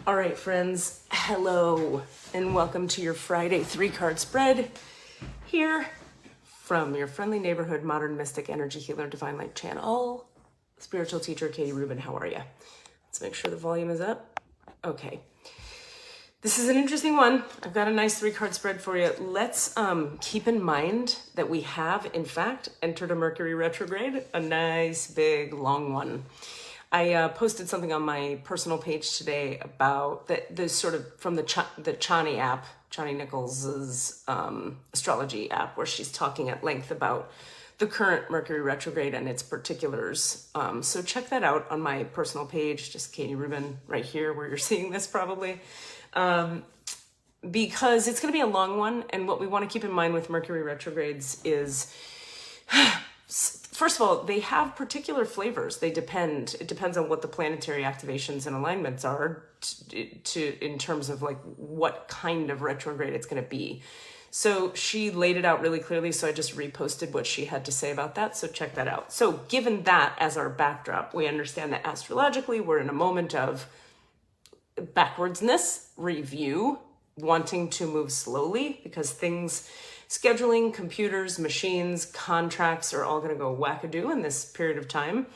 All right, friends, hello, and welcome to your Friday 3-card spread here from your friendly neighborhood modern mystic energy healer divine light channel, spiritual teacher Katie Rubin. How are you? Let's make sure the volume is up. Okay. This is an interesting one. I've got a nice 3-card spread for you. Let's keep in mind that we have, in fact, entered a Mercury retrograde, a nice, big, long one. I posted something on my personal page today about the sort of from the Chani app, Chani Nichols's astrology app, where she's talking at length about the current Mercury retrograde and its particulars. So check that out on my personal page, just Katie Rubin right here where you're seeing this probably. Because it's going to be a long one. And what we want to keep in mind with Mercury retrogrades is, first of all, they have particular flavors. It depends on what the planetary activations and alignments are in terms of like what kind of retrograde it's going to be. So she laid it out really clearly. So I just reposted what she had to say about that. So check that out. So given that as our backdrop, we understand that astrologically, we're in a moment of backwardsness, review, wanting to move slowly because things, scheduling, computers, machines, contracts are all going to go wackadoo in this period of time.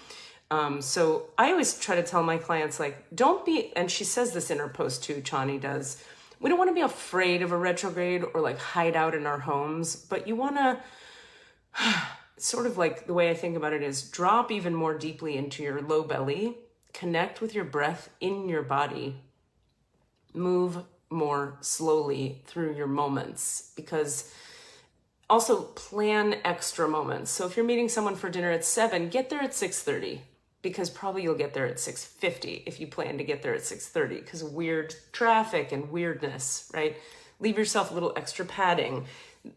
So I always try to tell my clients, like, don't be, and she says this in her post too, Chani does, we don't want to be afraid of a retrograde or like hide out in our homes, but you want to sort of like the way I think about it is drop even more deeply into your low belly, connect with your breath in your body, move more slowly through your moments, because also plan extra moments. So if you're meeting someone for dinner at 7, get there at 6:30, because probably you'll get there at 6:50 if you plan to get there at 6:30 because of weird traffic and weirdness, right? Leave yourself a little extra padding.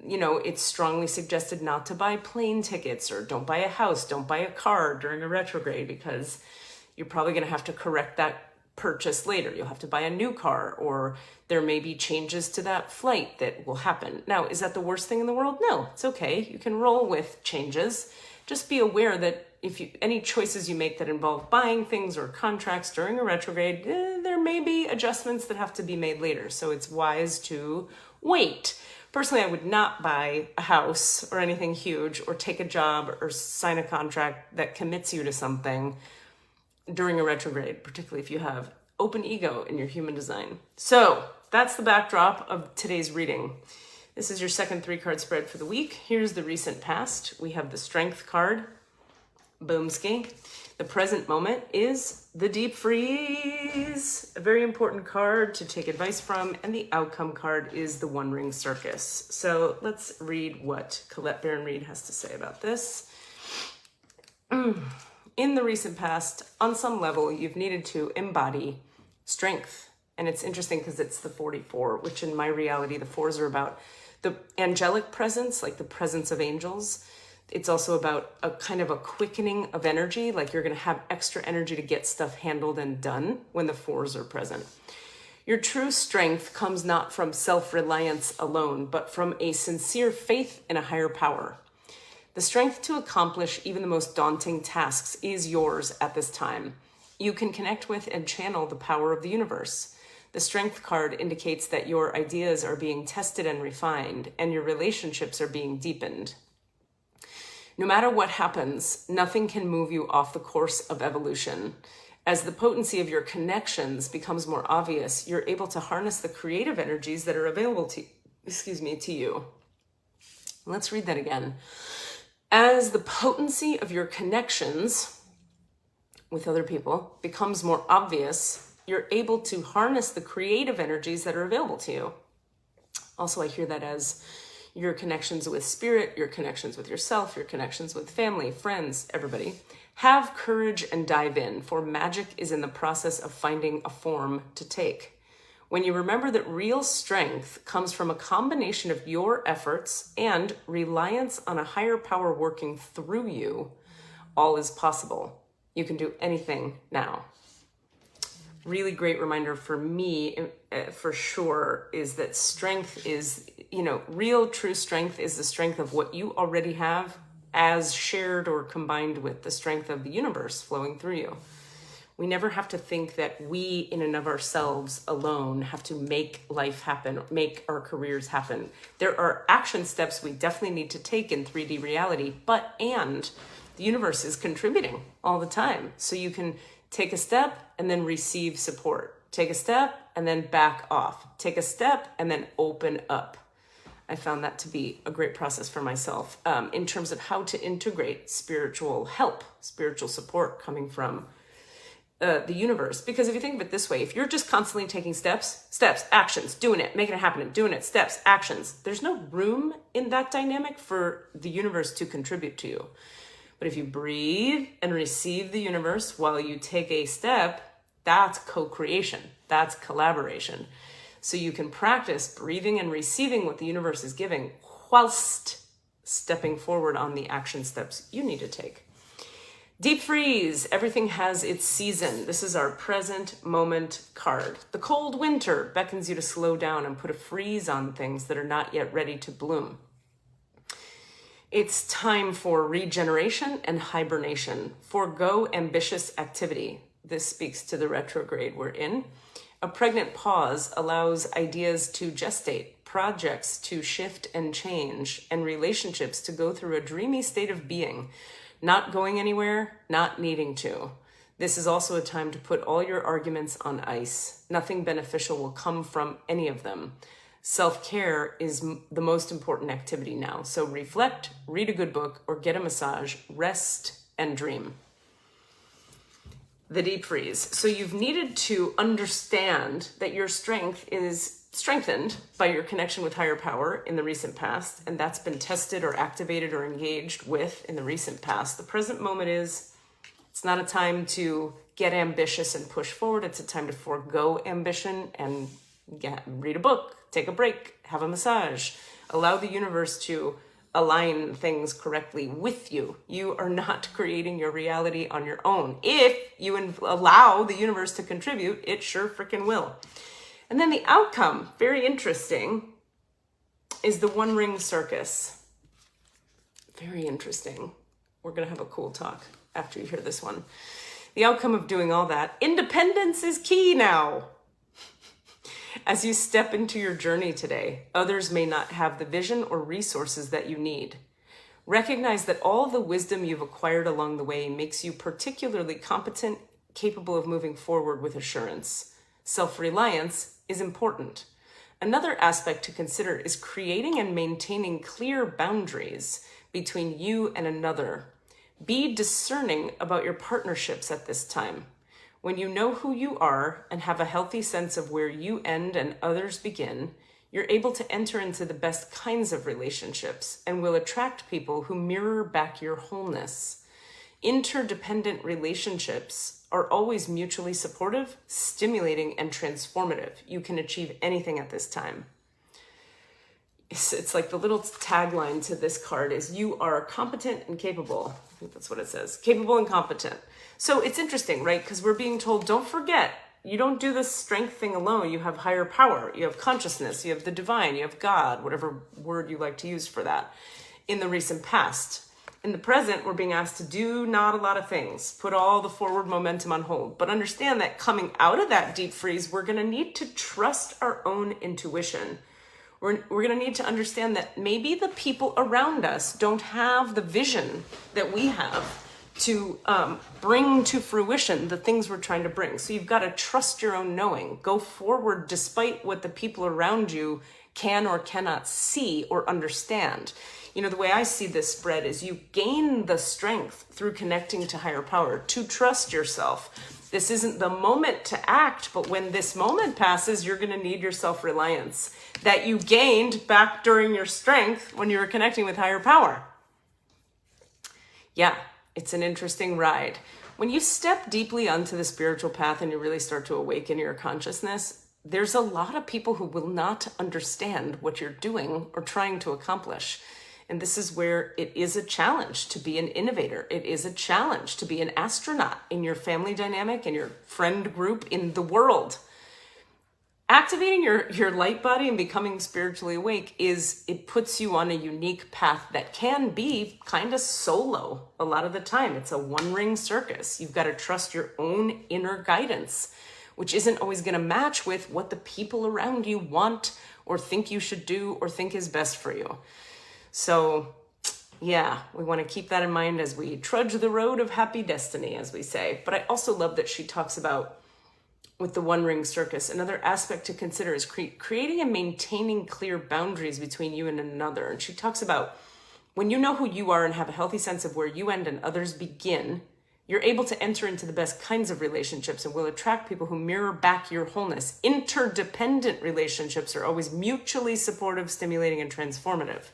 You know, it's strongly suggested not to buy plane tickets or don't buy a house, don't buy a car during a retrograde because you're probably going to have to correct that purchase later. You'll have to buy a new car, or there may be changes to that flight that will happen. Now, is that the worst thing in the world? No, it's okay. You can roll with changes. Just be aware that if any choices you make that involve buying things or contracts during a retrograde, there may be adjustments that have to be made later. So it's wise to wait. Personally, I would not buy a house or anything huge or take a job or sign a contract that commits you to something during a retrograde, particularly if you have open ego in your human design. So that's the backdrop of today's reading. This is your second 3-card spread for the week. Here's the recent past. We have the Strength card. Boomski. The present moment is the Deep Freeze, a very important card to take advice from, and the outcome card is the One Ring Circus. So let's read what Colette Baron-Reid has to say about this. In the recent past, on some level, you've needed to embody strength. And it's interesting because it's the 44, which in my reality, the 4s are about the angelic presence, like the presence of angels. It's also about a kind of a quickening of energy, like you're going to have extra energy to get stuff handled and done when the 4s are present. Your true strength comes not from self-reliance alone, but from a sincere faith in a higher power. The strength to accomplish even the most daunting tasks is yours at this time. You can connect with and channel the power of the universe. The Strength card indicates that your ideas are being tested and refined, and your relationships are being deepened. No matter what happens, nothing can move you off the course of evolution. As the potency of your connections becomes more obvious, you're able to harness the creative energies that are available to you. Let's read that again. As the potency of your connections with other people becomes more obvious, you're able to harness the creative energies that are available to you. Also, I hear that as your connections with spirit, your connections with yourself, your connections with family, friends, everybody. Have courage and dive in, for magic is in the process of finding a form to take. When you remember that real strength comes from a combination of your efforts and reliance on a higher power working through you, all is possible. You can do anything now. Really great reminder for me, for sure, is that strength is, real true strength is the strength of what you already have as shared or combined with the strength of the universe flowing through you. We never have to think that we in and of ourselves alone have to make life happen, make our careers happen. There are action steps we definitely need to take in 3D reality, and the universe is contributing all the time. So you can take a step and then receive support. Take a step and then back off. Take a step and then open up. I found that to be a great process for myself in terms of how to integrate spiritual help, spiritual support coming from the universe. Because if you think of it this way, if you're just constantly taking steps, actions, doing it, making it happen, doing it, steps, actions, there's no room in that dynamic for the universe to contribute to you. But if you breathe and receive the universe while you take a step, that's co-creation, that's collaboration. So you can practice breathing and receiving what the universe is giving whilst stepping forward on the action steps you need to take. Deep freeze, everything has its season. This is our present moment card. The cold winter beckons you to slow down and put a freeze on things that are not yet ready to bloom. It's time for regeneration and hibernation. Forgo ambitious activity. This speaks to the retrograde we're in. A pregnant pause allows ideas to gestate, projects to shift and change, and relationships to go through a dreamy state of being. Not going anywhere, not needing to. This is also a time to put all your arguments on ice. Nothing beneficial will come from any of them. Self-care is the most important activity now. So reflect, read a good book, or get a massage, rest, and dream. The deep freeze. So you've needed to understand that your strength is strengthened by your connection with higher power in the recent past, and that's been tested or activated or engaged with in the recent past. The present moment it's not a time to get ambitious and push forward. It's a time to forego ambition and read a book, take a break, have a massage, allow the universe to align things correctly with you. You are not creating your reality on your own. If you allow the universe to contribute, it sure freaking will. And then the outcome, very interesting, is the One Ring Circus. Very interesting. We're going to have a cool talk after you hear this one. The outcome of doing all that, independence is key now. As you step into your journey today, others may not have the vision or resources that you need. Recognize that all the wisdom you've acquired along the way makes you particularly competent, capable of moving forward with assurance. Self-reliance is important. Another aspect to consider is creating and maintaining clear boundaries between you and another. Be discerning about your partnerships at this time. When you know who you are and have a healthy sense of where you end and others begin, you're able to enter into the best kinds of relationships and will attract people who mirror back your wholeness. Interdependent relationships are always mutually supportive, stimulating, and transformative. You can achieve anything at this time. It's like the little tagline to this card is you are competent and capable. I think that's what it says. Capable and competent. So it's interesting, right? Because we're being told, don't forget, you don't do this strength thing alone. You have higher power. You have consciousness. You have the divine. You have God, whatever word you like to use for that. In the recent past. In the present, we're being asked to do not a lot of things. Put all the forward momentum on hold. But understand that coming out of that deep freeze, we're going to need to trust our own intuition. We're going to need to understand that maybe the people around us don't have the vision that we have to bring to fruition the things we're trying to bring. So you've got to trust your own knowing. Go forward despite what the people around you can or cannot see or understand. You know, the way I see this spread is you gain the strength through connecting to higher power, to trust yourself. This isn't the moment to act, but when this moment passes, you're going to need your self-reliance that you gained back during your strength when you were connecting with higher power. Yeah, it's an interesting ride. When you step deeply onto the spiritual path and you really start to awaken your consciousness, there's a lot of people who will not understand what you're doing or trying to accomplish. And this is where it is a challenge to be an innovator. It is a challenge to be an astronaut in your family dynamic, in your friend group, in the world. Activating your light body and becoming spiritually awake it puts you on a unique path that can be kind of solo a lot of the time. It's a one-ring circus. You've got to trust your own inner guidance, which isn't always going to match with what the people around you want or think you should do or think is best for you. So yeah, we want to keep that in mind as we trudge the road of happy destiny, as we say. But I also love that she talks about, with the one-ring circus, another aspect to consider is creating and maintaining clear boundaries between you and another. And she talks about, when you know who you are and have a healthy sense of where you end and others begin, you're able to enter into the best kinds of relationships and will attract people who mirror back your wholeness. Interdependent relationships are always mutually supportive, stimulating, and transformative.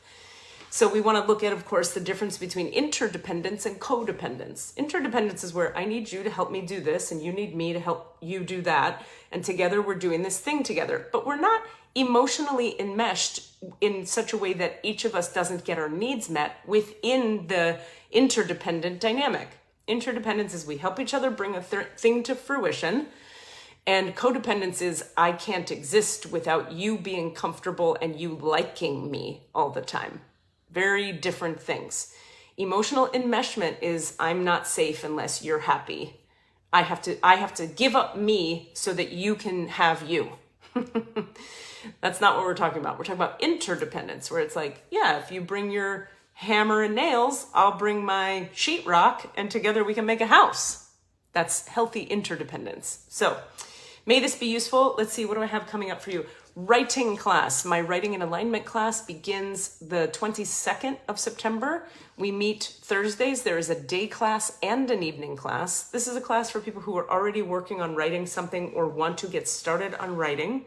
So we want to look at, of course, the difference between interdependence and codependence. Interdependence is where I need you to help me do this and you need me to help you do that. And together we're doing this thing together. But we're not emotionally enmeshed in such a way that each of us doesn't get our needs met within the interdependent dynamic. Interdependence is we help each other bring a thing to fruition. And codependence is I can't exist without you being comfortable and you liking me all the time. Very different things. Emotional enmeshment is I'm not safe unless you're happy. I have to give up me so that you can have you. That's not what we're talking about. We're talking about interdependence, where it's like, yeah, if you bring your hammer and nails, I'll bring my sheetrock, and together we can make a house. That's healthy interdependence. So may this be useful. Let's see, what do I have coming up for you? Writing class. My writing and alignment class begins the 22nd of September. We meet Thursdays. There is a day class and an evening class. This is a class for people who are already working on writing something or want to get started on writing.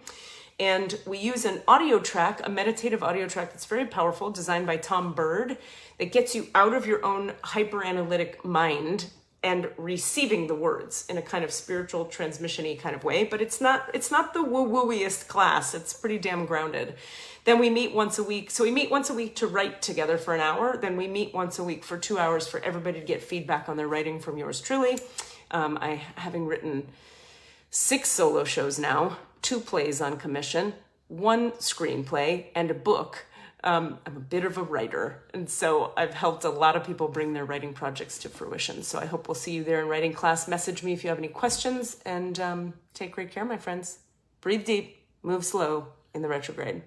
And we use an audio track, a meditative audio track that's very powerful, designed by Tom Bird, that gets you out of your own hyper-analytic mind and receiving the words in a kind of spiritual transmission-y kind of way. But it's not the woo-wooiest class. It's pretty damn grounded. Then we meet once a week. So we meet once a week to write together for an hour. Then we meet once a week for 2 hours for everybody to get feedback on their writing from yours truly. Having written 6 solo shows now, 2 plays on commission, 1 screenplay, and a book. I'm a bit of a writer, and so I've helped a lot of people bring their writing projects to fruition. So I hope we'll see you there in writing class. Message me if you have any questions, and take great care, my friends. Breathe deep, move slow in the retrograde.